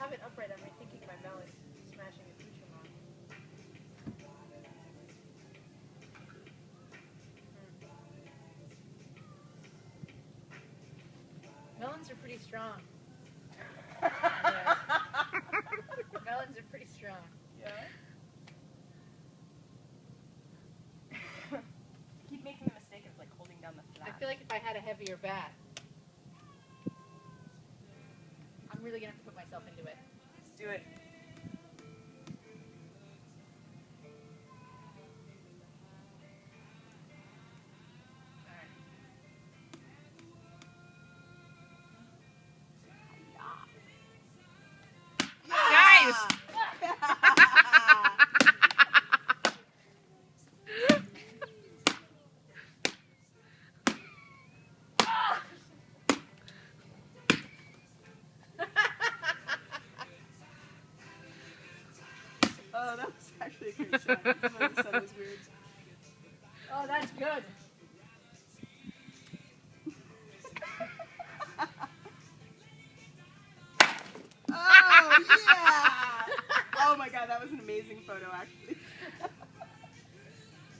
have it upright, I'm rethinking my melon smashing accoutrement. Melons are pretty strong. Yeah. Melons are pretty strong. Yeah. Keep making the mistake of like holding down the flat. I feel like if I had a heavier bat, I'm really gonna have to put myself into it. Do it. Nice! Oh, that was actually a great shot. I thought you said it was weird. Oh, that's good. Oh, yeah! Oh my god, that was an amazing photo, actually.